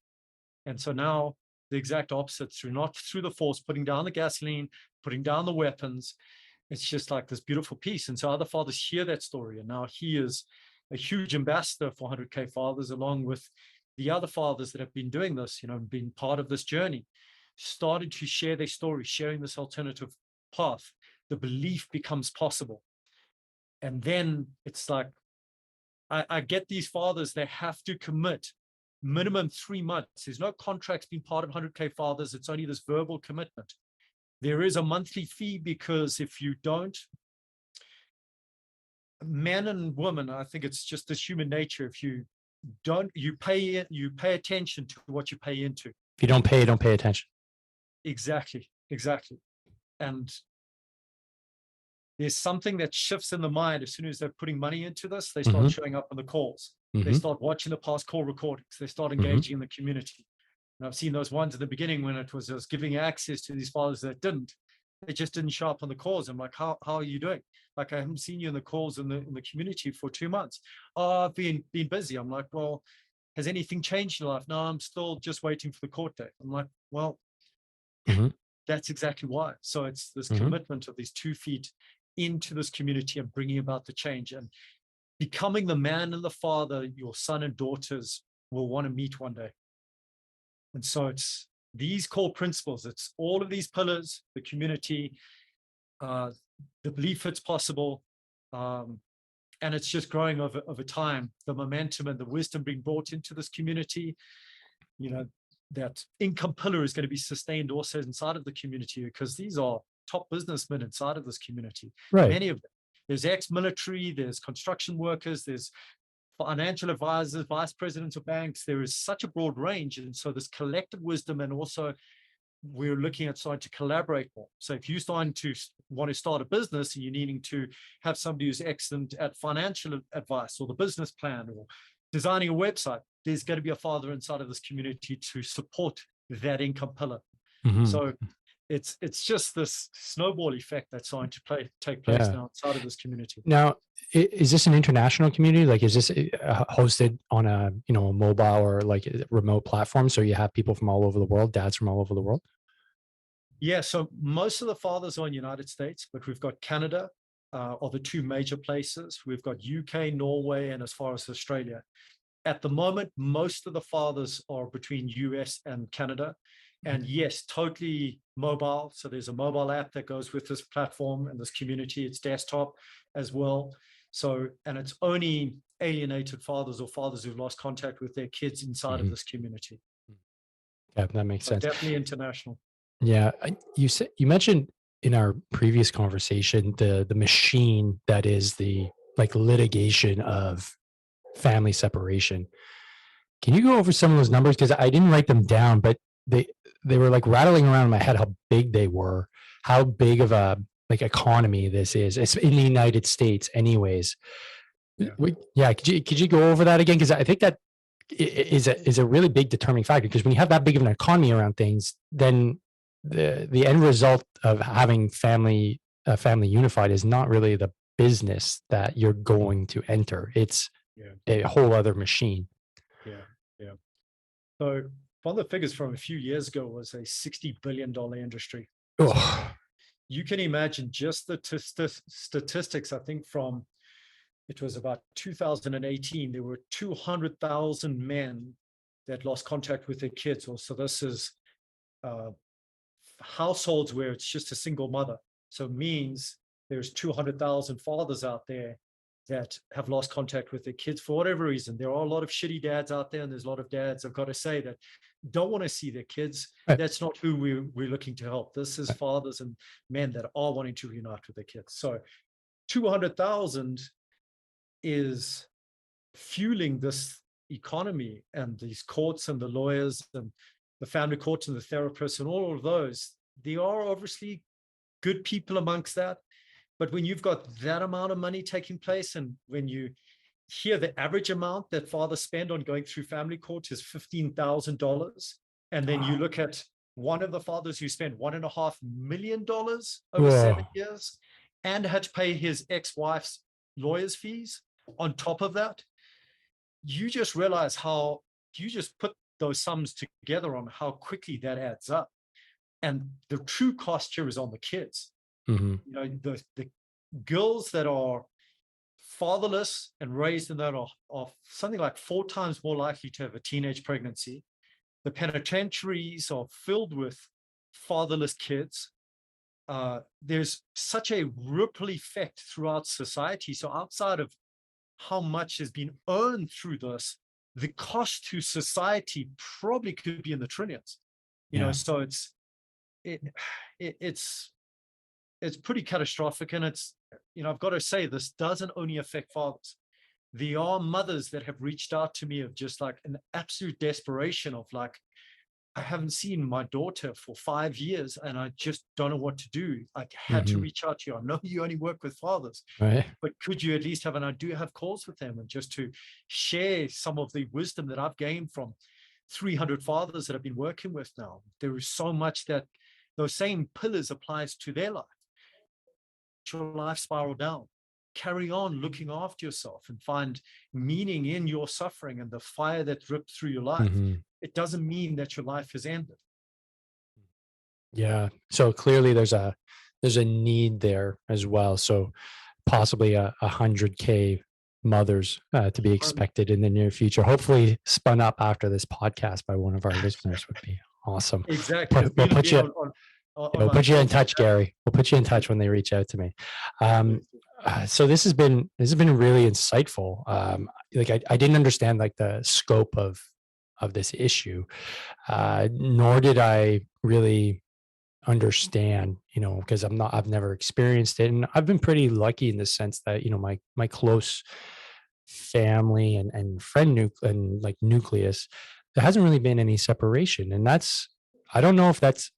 And so now the exact opposite, not through the force, putting down the gasoline, putting down the weapons. It's just like this beautiful peace. And so other fathers hear that story. And now he is a huge ambassador for 100K Fathers, along with the other fathers that have been doing this, been part of this journey, started to share their story, sharing this alternative path. The belief becomes possible. And then it's like, I get these fathers, they have to commit minimum 3 months. There's no contracts being part of 100K Fathers. It's only this verbal commitment. There is a monthly fee, because if you don't, men and women, I think it's just this human nature. If you don't, you pay attention to what you pay into. If you don't pay attention. Exactly. And there's something that shifts in the mind as soon as they're putting money into this. They start showing up on the calls. They start watching the past call recordings. They start engaging in the community. And I've seen those ones at the beginning when it was giving access to these fathers that didn't. They just didn't show up on the calls. I'm like, how are you doing? Like, I haven't seen you in the calls in the community for 2 months. Oh, I've been busy. I'm like, well, has anything changed in your life? No, I'm still just waiting for the court date. I'm like, well, that's exactly why. So it's this commitment of these 2 feet into this community and bringing about the change and becoming the man and the father your son and daughters will want to meet one day. And so it's these core principles. It's all of these pillars, the community, the belief it's possible, and it's just growing over time. The momentum and the wisdom being brought into this community, that income pillar is going to be sustained also inside of the community, because these are top businessmen inside of this community. Right. Many of them. There's ex-military, there's construction workers, there's financial advisors, vice presidents of banks. There is such a broad range. And so this collective wisdom and also we're looking at starting to collaborate more. So if you're starting to want to start a business and you're needing to have somebody who's excellent at financial advice or the business plan or designing a website, there's going to be a father inside of this community to support that income pillar. Mhm. So it's just this snowball effect that's starting to take place Yeah. now inside of this community. Now, is this an international community? Like, is this hosted on a, you know, a mobile or like a remote platform? So you have people from all over the world, dads from all over the world? Yeah, so most of the fathers are in the United States, but we've got Canada are the two major places. We've got UK, Norway, and as far as Australia. At the moment, most of the fathers are between US and Canada. And yes, totally mobile. So there's a mobile app that goes with this platform and this community. It's desktop as well. So, and it's only alienated fathers or fathers who've lost contact with their kids inside of this community. Yeah, that makes So sense. definitely international. Yeah, you mentioned in our previous conversation the machine that is the like litigation of family separation. Can you go over some of those numbers? Because I didn't write them down, but they were like rattling around in my head how big they were, how big of a like economy this is. It's in the United States, anyways. Yeah. Could you go over that again? Because I think that is a really big determining factor. Because when you have that big of an economy around things, then the end result of having family unified is not really the business that you're going to enter. It's a whole other machine. Yeah. So one of the figures from a few years ago was a $60 billion industry. So you can imagine just the statistics, I think from, it was about 2018, there were 200,000 men that lost contact with their kids. So this is households where it's just a single mother. So it means there's 200,000 fathers out there that have lost contact with their kids for whatever reason. There are a lot of shitty dads out there, and there's a lot of dads, I've got to say, that don't want to see their kids. Right. That's not who we're looking to help. This is fathers and men that are wanting to reunite with their kids. So 200,000 is fueling this economy, and these courts and the lawyers and the family courts and the therapists and all of those. There are obviously good people amongst that. But when you've got that amount of money taking place, and when you hear the average amount that fathers spend on going through family court is $15,000, and then you look at one of the fathers who spent $1.5 million over 7 years and had to pay his ex-wife's lawyer's fees on top of that, you just realize how you just put those sums together on how quickly that adds up. And the true cost here is on the kids. Mm-hmm. You know, the girls that are fatherless and raised in that are something like 4 times more likely to have a teenage pregnancy. The penitentiaries are filled with fatherless kids. There's such a ripple effect throughout society. So outside of how much has been earned through this, the cost to society probably could be in the trillions. You know, so it's pretty catastrophic. And it's, you know, I've got to say, this doesn't only affect fathers. There are mothers that have reached out to me of just like an absolute desperation of like, I haven't seen my daughter for 5 years and I just don't know what to do. I had to reach out to you. I know you only work with fathers, right? But could you at least have, and I do have calls with them, and just to share some of the wisdom that I've gained from 300 fathers that I've been working with now. There is so much that those same pillars applies to their life. Your life spiral down. Carry on looking after yourself and find meaning in your suffering and the fire that dripped through your life. It doesn't mean that your life has ended. Yeah. So clearly there's a need there as well. So possibly 100K mothers to be expected in the near future. Hopefully spun up after this podcast by one of our listeners would be awesome. Exactly. We'll put you in touch, Garry. We'll put you in touch when they reach out to me. So this has been really insightful. Like I didn't understand like the scope of this issue, nor did I really understand, you know, because I've never experienced it, and I've been pretty lucky in the sense that, you know, my close family and friend nucleus, there hasn't really been any separation, and I don't know if that's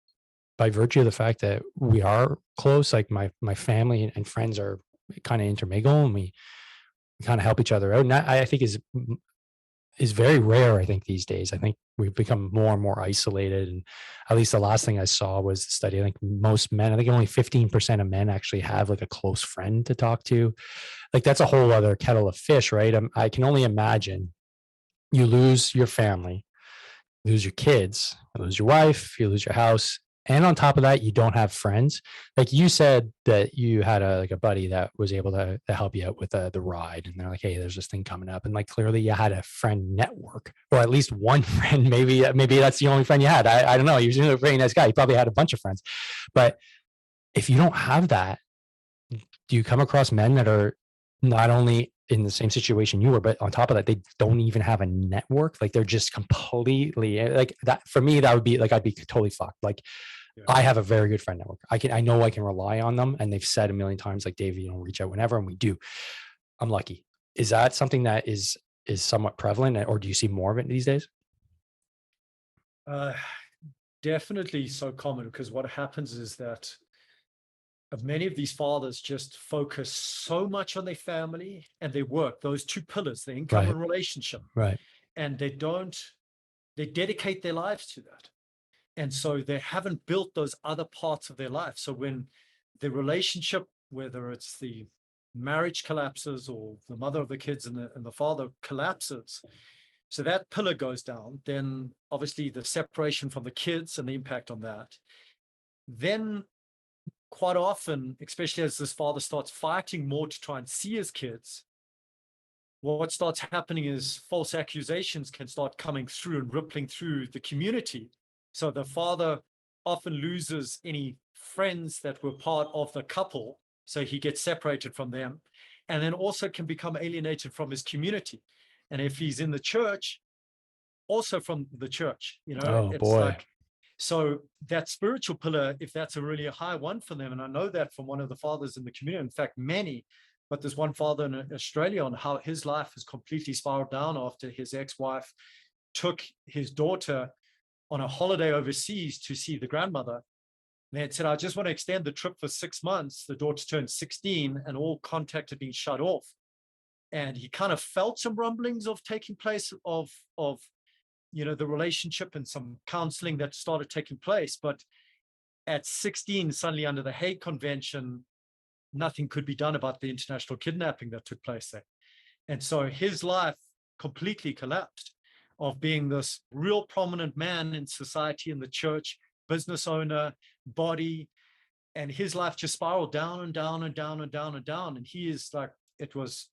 by virtue of the fact that we are close, like my family and friends are kind of intermingle, and we kind of help each other out. And that, I think, is very rare. I think these days, I think we've become more and more isolated. And at least the last thing I saw was the study. I think most men, I think only 15% of men actually have like a close friend to talk to. Like that's a whole other kettle of fish, right? I can only imagine you lose your family, lose your kids, you lose your wife, you lose your house. And on top of that, you don't have friends. Like you said that you had a buddy that was able to help you out with the ride. And they're like, hey, there's this thing coming up. And like clearly you had a friend network, or at least one friend. Maybe that's the only friend you had. I don't know. You're a very nice guy. You probably had a bunch of friends. But if you don't have that, do you come across men that are not only in the same situation you were, but on top of that, they don't even have a network? Like they're just completely like that. For me, that would be like, I'd be totally fucked. Like Yeah. I have a very good friend network. I know I can rely on them. And they've said a million times, like, Dave, reach out whenever, and we do. I'm lucky. Is that something that is somewhat prevalent, or do you see more of it these days? Definitely so common, because what happens is that many of these fathers just focus so much on their family and their work, those two pillars, the income and relationship, Right. and they dedicate their lives to that. And so they haven't built those other parts of their life. So when the relationship, whether it's the marriage collapses or the mother of the kids and the father collapses, so that pillar goes down, then obviously the separation from the kids and the impact on that. Then quite often, especially as this father starts fighting more to try and see his kids, what starts happening is false accusations can start coming through and rippling through the community. So the father often loses any friends that were part of the couple, so he gets separated from them, and then also can become alienated from his community. And if he's in the church, also from the church, Oh, it's boy. like, so that spiritual pillar, if that's a really high one for them, and I know that from one of the fathers in the community, in fact, many, but there's one father in Australia on how his life has completely spiraled down after his ex-wife took his daughter on a holiday overseas to see the grandmother. And they had said, I just want to extend the trip for 6 months. The daughter turned 16 and all contact had been shut off. And he kind of felt some rumblings of taking place of the relationship, and some counseling that started taking place. But at 16, suddenly under the Hague Convention, nothing could be done about the international kidnapping that took place there. And so his life completely collapsed, of being this real prominent man in society, in the church, business owner, body, and his life just spiraled down and down and down and down and down. And he is like, it was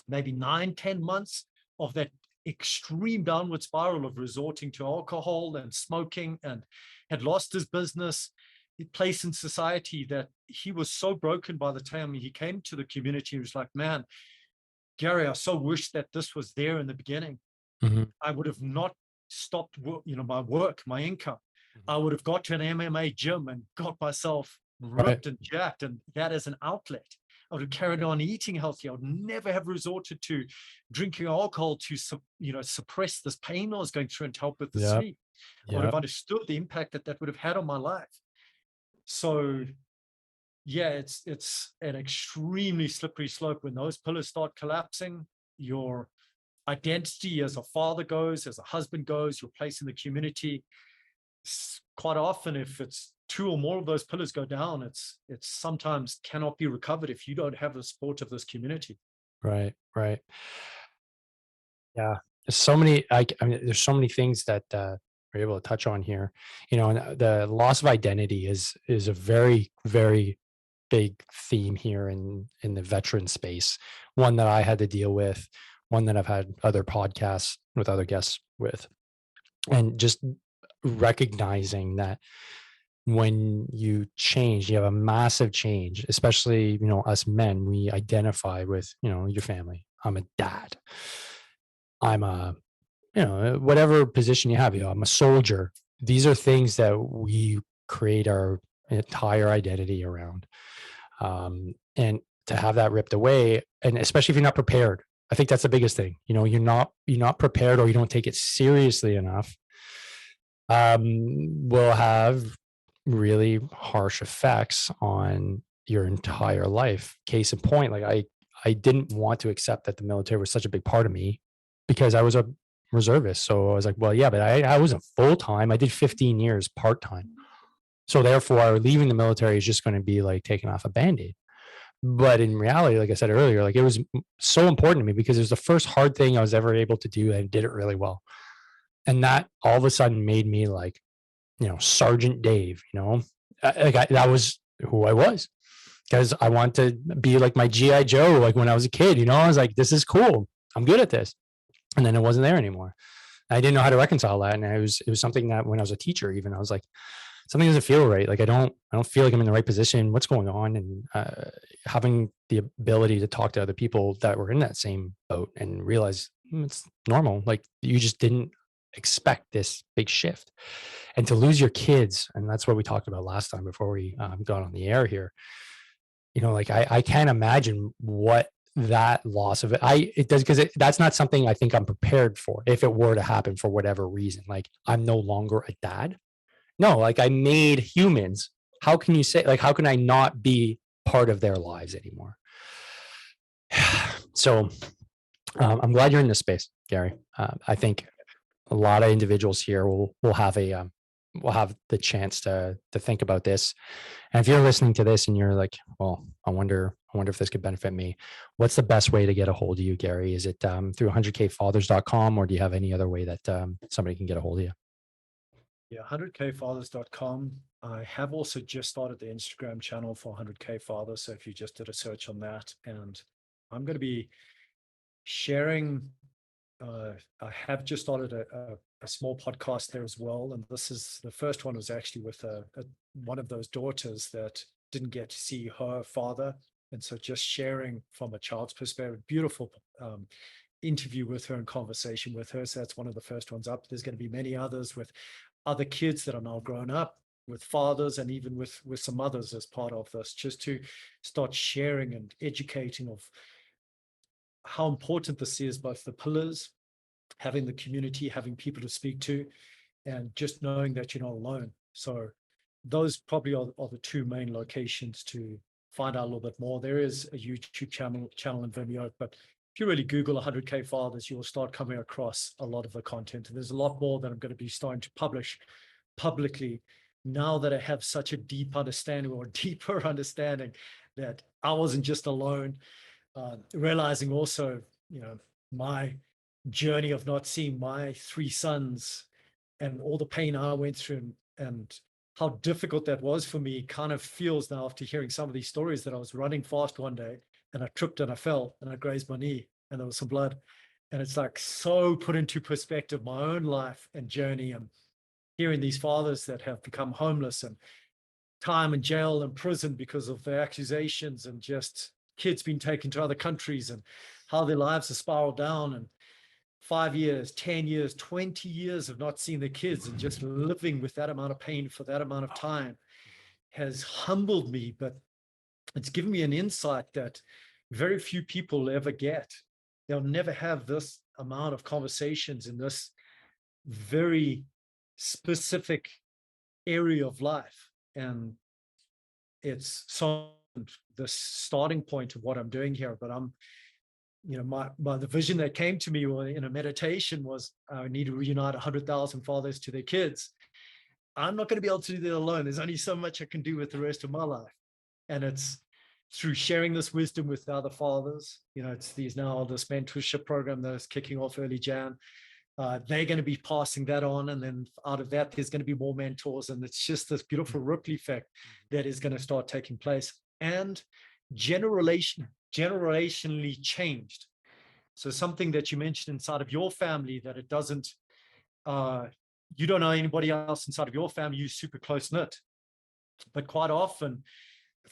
maybe 9-10 months of that extreme downward spiral of resorting to alcohol and smoking, and had lost his business, his place in society, that he was so broken by the time he came to the community. He was like, man, Garry, I so wish that this was there in the beginning. Mm-hmm. I would have not stopped, my work, my income. I would have got to an MMA gym and got myself ripped and jacked, and that as an outlet. I would have carried on eating healthy. I would never have resorted to drinking alcohol to, suppress this pain I was going through and to help with the sleep. I would have understood the impact that would have had on my life. So, yeah, it's an extremely slippery slope. When those pillars start collapsing, your identity as a father goes, as a husband goes, your place in the community. Quite often, if it's 2 or more of those pillars go down, it's sometimes cannot be recovered if you don't have the support of this community. Right. Yeah. There's so many, there's so many things that we're able to touch on here, and the loss of identity is a very, very big theme here in the veteran space. One that I had to deal with, one that I've had other podcasts with other guests with, and just recognizing that when you change, you have a massive change, especially, us men, we identify with, your family. I'm a dad. I'm a, whatever position you have, I'm a soldier. These are things that we create our entire identity around. And to have that ripped away, and especially if you're not prepared, I think that's the biggest thing. You're not prepared, or you don't take it seriously enough. Will have really harsh effects on your entire life. Case in point, like I didn't want to accept that the military was such a big part of me because I was a reservist. So I was like, well, yeah, but I wasn't full time. I did 15 years part time. So therefore, leaving the military is just going to be like taking off a band-aid. But in reality, like I said earlier, like it was so important to me because it was the first hard thing I was ever able to do, and I did it really well. And that all of a sudden made me like, Sergeant Dave, that was who I was, because I want to be like my GI Joe, like when I was a kid. I was like, this is cool, I'm good at this. And then it wasn't there anymore. I didn't know how to reconcile that, and it was something that when I was a teacher, even I was like, something doesn't feel right. Like I don't feel like I'm in the right position. What's going on? And having the ability to talk to other people that were in that same boat and realize it's normal. Like you just didn't expect this big shift, and to lose your kids. And that's what we talked about last time before we got on the air here. Like I can't imagine what that loss of it does, because that's not something I think I'm prepared for if it were to happen for whatever reason. Like I'm no longer a dad. No, like I made humans. How can you say, like, how can I not be part of their lives anymore? So I'm glad you're in this space, Garry. I think a lot of individuals here will have will have the chance to think about this. And if you're listening to this and you're like, well, I wonder if this could benefit me, what's the best way to get a hold of you, Garry? Is it through 100kfathers.com, or do you have any other way that somebody can get a hold of you? Yeah, 100kfathers.com. I have also just started the Instagram channel for 100k fathers. So if you just did a search on that, and I'm going to be sharing, I have just started a small podcast there as well. And this is the first one was actually with one of those daughters that didn't get to see her father. And so just sharing from a child's perspective, beautiful interview with her and conversation with her. So that's one of the first ones up. There's going to be many others with other kids that are now grown up, with fathers, and even with some others as part of this, just to start sharing and educating of how important this is, both the pillars, having the community, having people to speak to, and just knowing that you're not alone. So those probably are the two main locations to find out a little bit more. There is a YouTube channel in Vimeo, but if you really Google 100k fathers, you'll start coming across a lot of the content. And there's a lot more that I'm going to be starting to publish publicly now that I have such a deep understanding, or deeper understanding, that I wasn't just alone. Realizing also, my journey of not seeing my three sons and all the pain I went through, and how difficult that was for me, kind of feels now after hearing some of these stories, that I was running fast one day and I tripped and I fell and I grazed my knee and there was some blood. And it's like so put into perspective my own life and journey, and hearing these fathers that have become homeless and time in jail and prison because of their accusations, and just kids being taken to other countries, and how their lives have spiraled down, and 5 years, 10 years, 20 years of not seeing their kids, and just living with that amount of pain for that amount of time has humbled me. But it's given me an insight that very few people ever get. They'll never have this amount of conversations in this very specific area of life. And it's so the starting point of what I'm doing here. But I'm, the vision that came to me in a meditation was, I need to reunite 100,000 fathers to their kids. I'm not going to be able to do that alone. There's only so much I can do with the rest of my life. And it's through sharing this wisdom with other fathers. It's this mentorship program that is kicking off early Jan. They're going to be passing that on, and then out of that, there's going to be more mentors, and it's just this beautiful ripple effect that is going to start taking place, and generationally changed. So something that you mentioned inside of your family, that it doesn't, you don't know anybody else inside of your family, you're super close knit, but quite often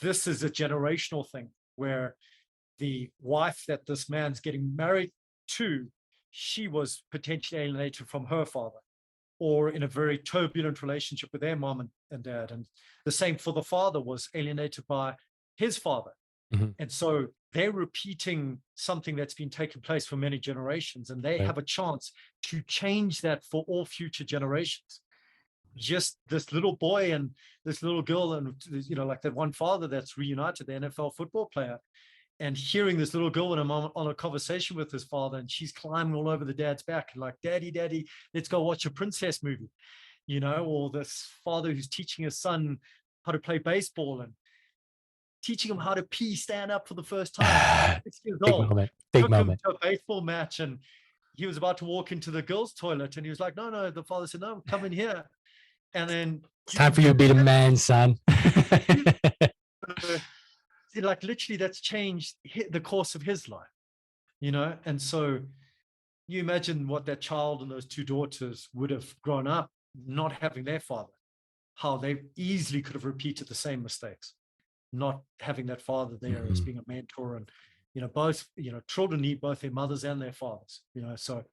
this is a generational thing, where the wife that this man's getting married to, she was potentially alienated from her father, or in a very turbulent relationship with their mom and dad. And the same for the father, was alienated by his father. Mm-hmm. And so they're repeating something that's been taking place for many generations, and they have a chance to change that for all future generations. just this little boy and this little girl, and like that one father that's reunited, the NFL football player, and hearing this little girl when I'm on a conversation with his father, and she's climbing all over the dad's back, and like, daddy, let's go watch a princess movie, or this father who's teaching his son how to play baseball and teaching him how to stand up for the first time. 6 years old. Big moment. Him to a baseball match, and he was about to walk into the girls' toilet, and he was like, no. The father said, no, come in here. And then it's time for you to be the man, son. Like literally, that's changed the course of his life, And so you imagine what that child and those two daughters would have grown up not having their father, how they easily could have repeated the same mistakes, not having that father there as being a mentor. And both children need both their mothers and their fathers, so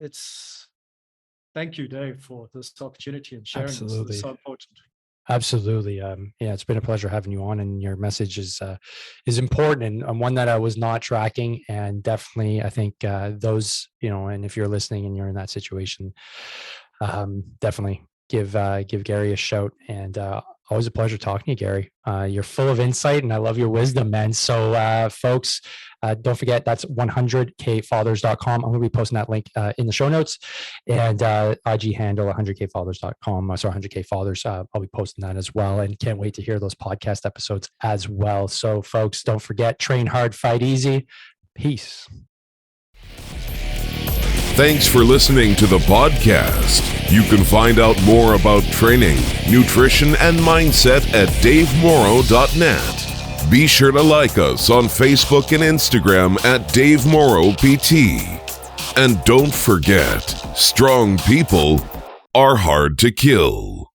it's thank you, Dave, for this opportunity and sharing. Absolutely. This is so important. Absolutely. It's been a pleasure having you on, and your message is important and one that I was not tracking. And definitely, I think those, and if you're listening and you're in that situation, definitely give Garry a shout. And always a pleasure talking to you, Garry. You're full of insight, and I love your wisdom, man. So folks, don't forget, that's 100kfathers.com. I'm going to be posting that link in the show notes, and IG handle 100kfathers.com. So 100kfathers, I'll be posting that as well, and can't wait to hear those podcast episodes as well. So folks, don't forget, train hard, fight easy. Peace. Thanks for listening to the podcast. You can find out more about training, nutrition, and mindset at davemorrow.net. Be sure to like us on Facebook and Instagram at Dave Morrow PT. And don't forget, strong people are hard to kill.